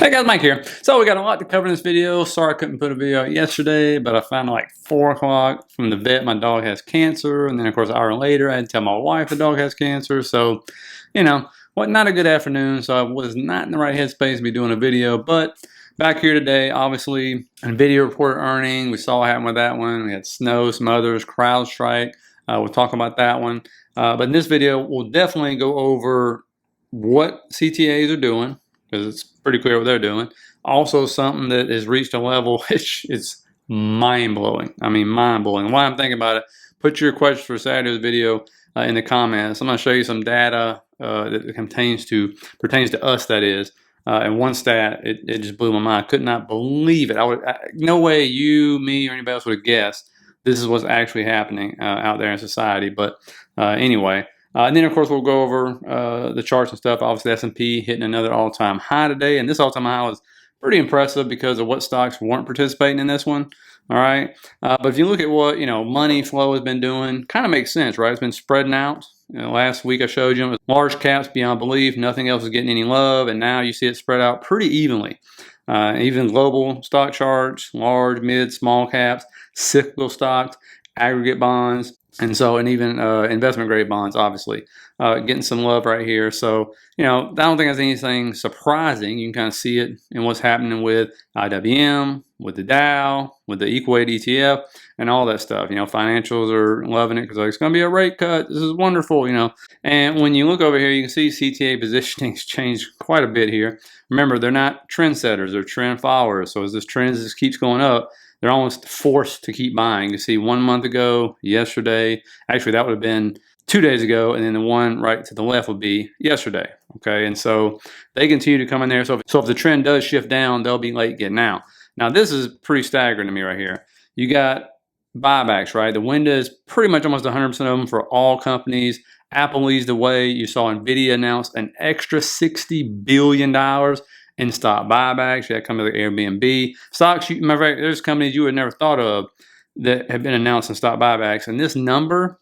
Hey guys, Mike here. So we got a lot to cover in this video. Sorry I couldn't put a video out yesterday, but I found out like 4 o'clock from the vet my dog has cancer. And then of course an hour later I had to tell my wife the dog has cancer. So, not a good afternoon. So I was not in the right headspace to be doing a video. But back here today, obviously, NVDA reported earnings. We saw what happened with that one. We had snow, some others, CrowdStrike. We'll talk about that one. But in this video, we'll definitely go over what CTAs are doing, because it's pretty clear what they're doing. Also, something that has reached a level which is mind-blowing. I mean, mind-blowing. While I'm thinking about it, put your questions for Saturday's video in the comments. I'm going to show you some data that pertains to us, that is. And one stat, it just blew my mind. I could not believe it. No way you, me, or anybody else would have guessed this is what's actually happening out there in society. But anyway. And then, of course, we'll go over the charts and stuff. Obviously, S&P hitting another all-time high today. And this all-time high was pretty impressive because of what stocks weren't participating in this one. All right. But if you look at what, money flow has been doing, kind of makes sense, right? It's been spreading out. Last week I showed you it was large caps beyond belief. Nothing else is getting any love. And now you see it spread out pretty evenly. Even global stock charts, large, mid, small caps, cyclical stocks, aggregate bonds. And even investment grade bonds, obviously, getting some love right here. So, I don't think there's anything surprising. You can kind of see it in what's happening with IWM, with the Dow, with the equal weight ETF, and all that stuff. Financials are loving it because it's going to be a rate cut. This is wonderful, And when you look over here, you can see CTA positioning has changed quite a bit here. Remember, they're not trendsetters, they're trend followers. So as this trend just keeps going up, they're almost forced to keep buying. You see 1 month ago, yesterday, actually that would have been 2 days ago, and then the one right to the left would be yesterday, okay? And so they continue to come in there. So if the trend does shift down, they'll be late getting out. Now this is pretty staggering to me right here. You got buybacks, right? The window is pretty much almost 100% of them for all companies. Apple leads the way. You saw NVIDIA announce an extra $60 billion in stock buybacks. You had companies like Airbnb. Stocks, matter of fact, there's companies you would never thought of that have been announcing stock buybacks. And this number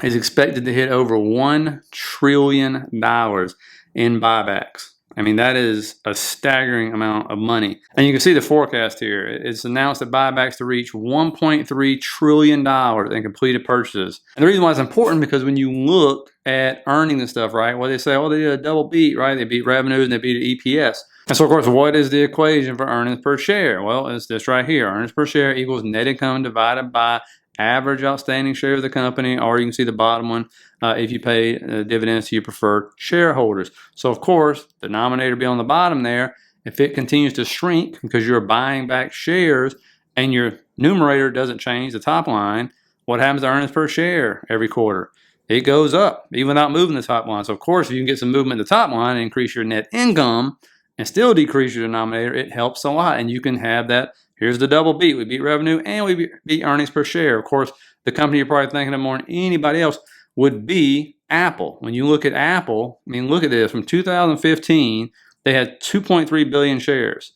is expected to hit over $1 trillion in buybacks. I mean, that is a staggering amount of money. And you can see the forecast here. It's announced that buybacks to reach $1.3 trillion in completed purchases. And the reason why it's important, because when you look at earnings and stuff, right, well, they say, oh, they did a double beat, right? They beat revenue and they beat EPS. And so, of course, what is the equation for earnings per share? Well, it's this right here. Earnings per share equals net income divided by average outstanding share of the company, or you can see the bottom one if you pay dividends to your preferred shareholders. So, of course, the denominator be on the bottom there. If it continues to shrink because you're buying back shares and your numerator doesn't change, the top line, what happens to earnings per share every quarter? It goes up, even without moving the top line. So, of course, if you can get some movement in the top line and increase your net income and still decrease your denominator, it helps a lot. And you can have that. Here's the double beat. We beat revenue and we beat earnings per share. Of course, the company you're probably thinking of more than anybody else would be Apple. When you look at Apple, I mean, look at this. From 2015, they had 2.3 billion shares.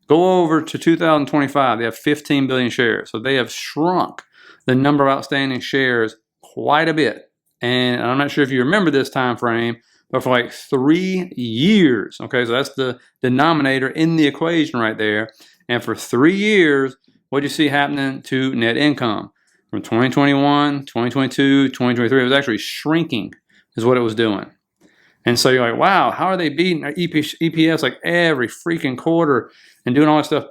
Go over to 2025, they have 15 billion shares. So they have shrunk the number of outstanding shares quite a bit. And I'm not sure if you remember this time frame, but for like 3 years, okay, so that's the denominator in the equation right there. And for 3 years, what do you see happening to net income? From 2021, 2022, 2023, it was actually shrinking is what it was doing. And so you're like, wow, how are they beating our EPS like every freaking quarter and doing all that stuff?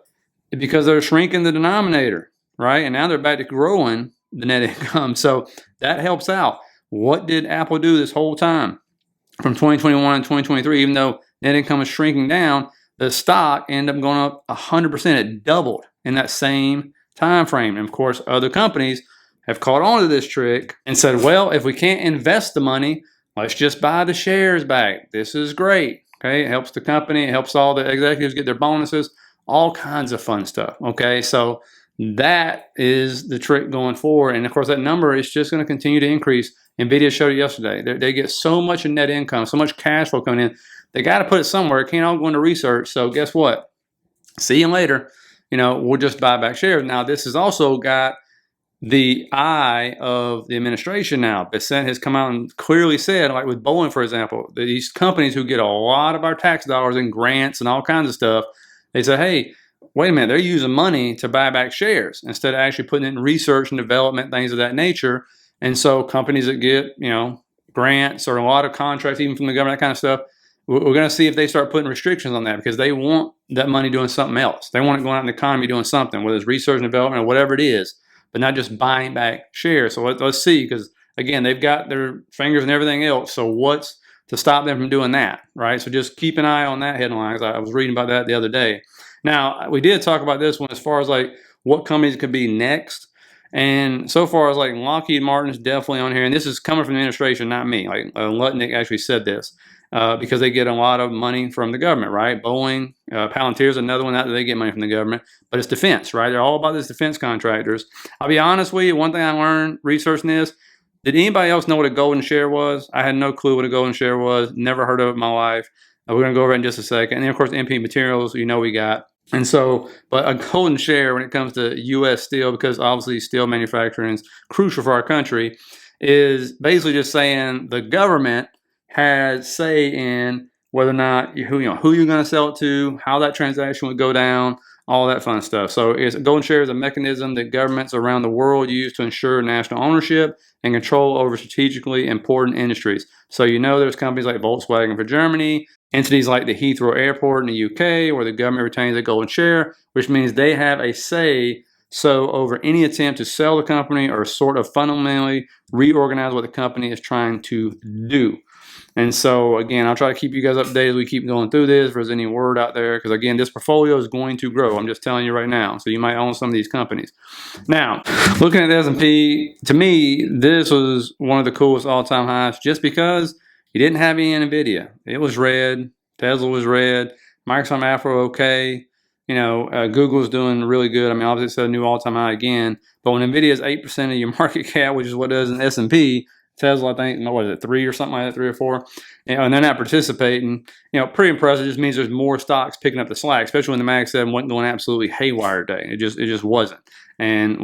Because they're shrinking the denominator, right? And now they're back to growing the net income. So that helps out. What did Apple do this whole time? From 2021 and 2023, even though net income is shrinking down, the stock ended up going up 100%. It doubled in that same time frame. And of course, other companies have caught on to this trick and said, well, if we can't invest the money, let's just buy the shares back. This is great. Okay, it helps the company. It helps all the executives get their bonuses, all kinds of fun stuff. Okay, so that is the trick going forward. And of course, that number is just going to continue to increase. NVIDIA showed it yesterday. They get so much in net income, so much cash flow coming in. They got to put it somewhere. It can't all go into research. So guess what? See you later. We'll just buy back shares. Now, this has also got the eye of the administration now. Bissett has come out and clearly said, like with Boeing, for example, these companies who get a lot of our tax dollars in grants and all kinds of stuff, they say, hey, wait a minute, they're using money to buy back shares instead of actually putting it in research and development, things of that nature. And so companies that get, grants or a lot of contracts, even from the government, that kind of stuff, we're going to see if they start putting restrictions on that, because they want that money doing something else. They want it going out in the economy doing something, whether it's research and development or whatever it is, but not just buying back shares. So let's see, because again, they've got their fingers and everything else. So what's to stop them from doing that, right? So just keep an eye on that headline. I was reading about that the other day. Now, we did talk about this one as far as like what companies could be next. And so far as like Lockheed Martin is definitely on here. And this is coming from the administration, not me. Like Lutnick actually said this. Because they get a lot of money from the government, right? Boeing, Palantir is another one that they get money from the government, but it's defense, right? They're all about this defense contractors. I'll be honest with you, one thing I learned researching this, did anybody else know what a golden share was? I had no clue what a golden share was, never heard of it in my life. We're going to go over it in just a second. And then, of course, MP materials, we got. And so, but a golden share when it comes to U.S. steel, because obviously steel manufacturing is crucial for our country, is basically just saying the government has say in whether or not who you're going to sell it to, how that transaction would go down, all that fun stuff. So golden share is a mechanism that governments around the world use to ensure national ownership and control over strategically important industries. So there's companies like Volkswagen for Germany, entities like the Heathrow Airport in the UK, where the government retains a golden share, which means they have a say over any attempt to sell the company or sort of fundamentally reorganize what the company is trying to do. And so, again, I'll try to keep you guys updated as we keep going through this. If there's any word out there, because, again, this portfolio is going to grow. I'm just telling you right now. So you might own some of these companies. Now, looking at the S&P, to me, this was one of the coolest all-time highs just because you didn't have any NVDA. It was red. Tesla was red. Microsoft Afro, okay. Google's doing really good. I mean, obviously, it's a new all-time high again. But when NVIDIA is 8% of your market cap, which is what it does in S&P, Tesla, I think, what is it, 3 or something like that, 3 or 4, and they're not participating. Pretty impressive. It just means there's more stocks picking up the slack, especially when the Mag 7 wasn't going absolutely haywire today. It just wasn't. And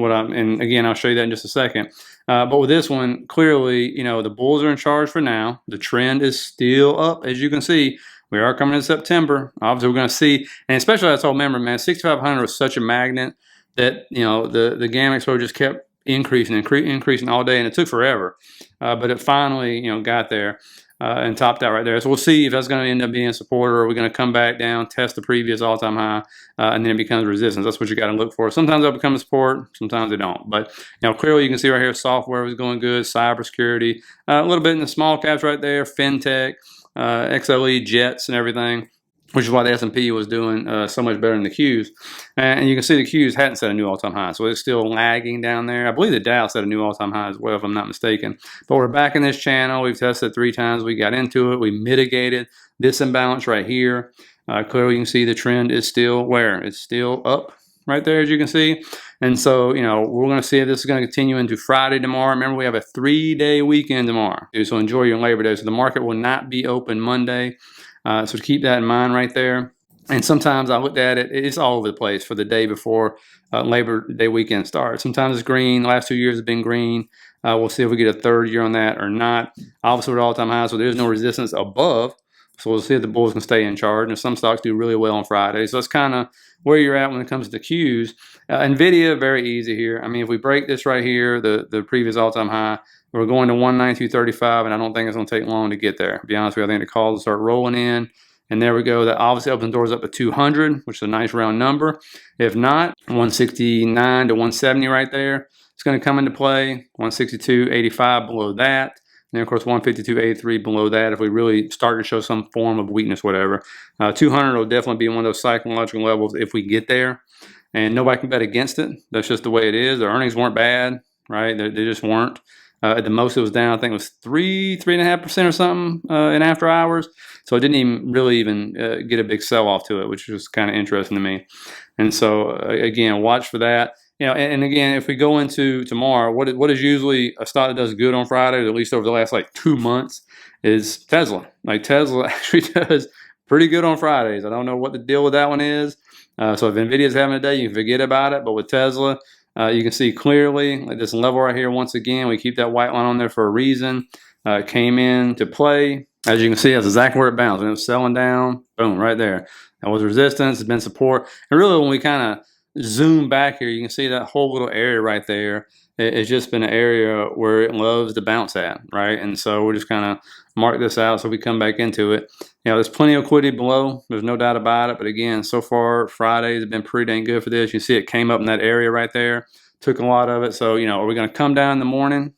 again, I'll show you that in just a second. But with this one, clearly, the bulls are in charge for now. The trend is still up, as you can see. We are coming in September. Obviously, we're going to see, and especially I told remember, man, 6,500 was such a magnet that the gamma exposure just kept increasing all day, and it took forever, but it finally got there and topped out right there. So we'll see if that's going to end up being a supporter, or we're going to come back down, test the previous all-time high, and then it becomes resistance. That's what you got to look for. Sometimes they'll become a support, sometimes they don't. But clearly you can see right here, software was going good, cybersecurity, a little bit in the small caps right there, fintech, XLE, jets, and everything, which is why the S&P was doing so much better than the Qs. And you can see the Qs hadn't set a new all-time high, so it's still lagging down there. I believe the Dow set a new all-time high as well, if I'm not mistaken. But we're back in this channel. We've tested 3 times. We got into it. We mitigated this imbalance right here. Clearly, you can see the trend is still where? It's still up right there, as you can see. And so, we're going to see if this is going to continue into Friday tomorrow. Remember, we have a 3-day weekend tomorrow, so enjoy your Labor Day. So the market will not be open Monday. So keep that in mind right there. And sometimes I looked at it, it's all over the place for the day before Labor Day weekend starts. Sometimes it's green. The last 2 years have been green. We'll see if we get a third year on that or not. Obviously, we're at all-time high, so there's no resistance above. So we'll see if the bulls can stay in charge. And some stocks do really well on Friday. So that's kind of where you're at when it comes to Qs. NVIDIA, very easy here. I mean, if we break this right here, the previous all-time high, we're going to 192.35, and I don't think it's going to take long to get there. To be honest with you, I think the calls will start rolling in. And there we go. That obviously opens the doors up to 200, which is a nice round number. If not, 169 to 170 right there. It's going to come into play. 162.85 below that. And then, of course, 152.83 below that if we really start to show some form of weakness, whatever. 200 will definitely be one of those psychological levels if we get there. And nobody can bet against it. That's just the way it is. The earnings weren't bad, right? They just weren't. At the most, it was down, I think it was 3.5% or something in after hours. So it didn't even really get a big sell-off to it, which was kind of interesting to me. And so, again, watch for that. And again, if we go into tomorrow, what is usually a stock that does good on Friday, or at least over the last 2 months, is Tesla. Tesla actually does pretty good on Fridays. I don't know what the deal with that one is. So if NVIDIA is having a day, you can forget about it. But with Tesla, You can see clearly like this level right here. Once again, we keep that white line on there for a reason. It came in to play. As you can see, that's exactly where it bounced. And it was selling down. Boom, right there. That was resistance. It's been support. And really, when we kind of zoom back here, you can see that whole little area right there. It's just been an area where it loves to bounce at, right? And so we're just kind of mark this out so we come back into it. You know, there's plenty of liquidity below. There's no doubt about it. But again, so far, Fridays have been pretty dang good for this. You see it came up in that area right there. Took a lot of it. So, you know, are we going to come down in the morning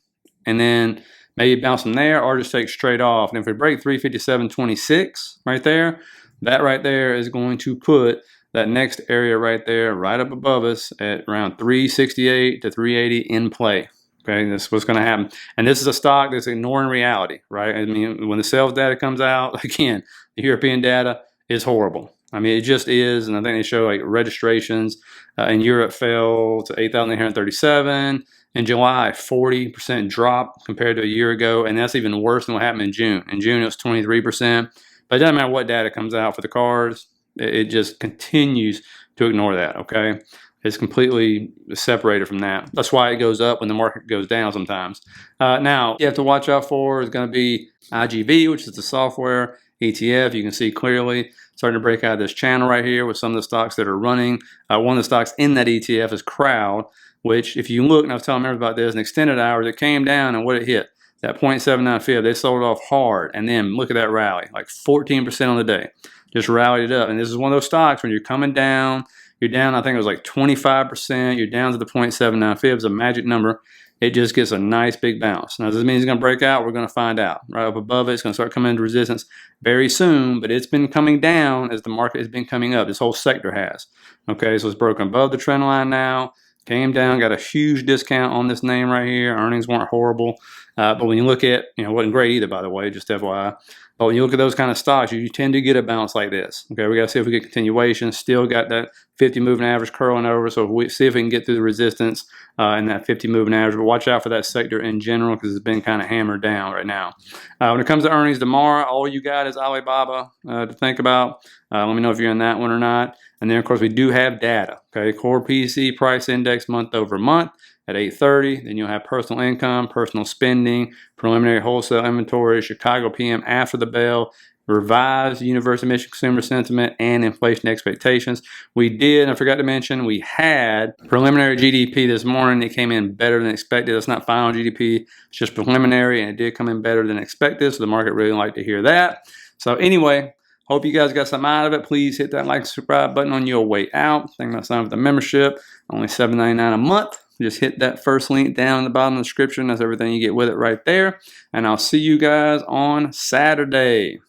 and then maybe bounce from there, or just take straight off? And if we break 357.26 right there, that right there is going to put that next area right there, right up above us at around 368 to 380 in play. Okay, this is what's going to happen. And this is a stock that's ignoring reality, right? I mean, when the sales data comes out, again, the European data is horrible. I mean, it just is. And I think they show like registrations in Europe fell to 8,837. In July, 40% drop compared to a year ago. And that's even worse than what happened in June. In June, it was 23%. But it doesn't matter what data comes out for the cars. It just continues to ignore that, okay? It's completely separated from that. That's why it goes up when the market goes down sometimes. Now, you have to watch out for is going to be IGV, which is the software ETF. You can see clearly starting to break out of this channel right here with some of the stocks that are running. One of the stocks in that ETF is Crowd, which if you look, and I was telling members about this, in extended hours, it came down and what it hit, that 0.79 fib, they sold it off hard. And then look at that rally, like 14% on the day. Just rallied it up. And this is one of those stocks when you're coming down, you're down, I think it was like 25%, you're down to the 0.79 fibs, a magic number. It just gets a nice big bounce. Now, does this mean it's going to break out? We're going to find out. Right up above it, it's going to start coming into resistance very soon, but it's been coming down as the market has been coming up. This whole sector has. Okay, so it's broken above the trend line now. Came down, got a huge discount on this name right here. Earnings weren't horrible. But when you look at, it wasn't great either, by the way, just FYI. But when you look at those kind of stocks, you tend to get a bounce like this. Okay, we got to see if we get continuation. Still got that 50 moving average curling over. So we see if we can get through the resistance in that 50 moving average. But watch out for that sector in general because it's been kind of hammered down right now. When it comes to earnings tomorrow, all you got is Alibaba to think about. Let me know if you're in that one or not. And then, of course, we do have data. Okay, core PCE price index month over month at 8:30. Then you'll have personal income, personal spending, preliminary wholesale inventory, Chicago PM after the bell, revised University of Michigan consumer sentiment, and inflation expectations. We did, I forgot to mention, we had preliminary GDP this morning. It came in better than expected. That's not final GDP. It's just preliminary, and it did come in better than expected. So the market really liked to hear that. So anyway, hope you guys got something out of it. Please hit that like and subscribe button on your way out. Think about signing up for the membership. Only $7.99 a month. Just hit that first link down in the bottom of the description. That's everything you get with it right there. And I'll see you guys on Saturday.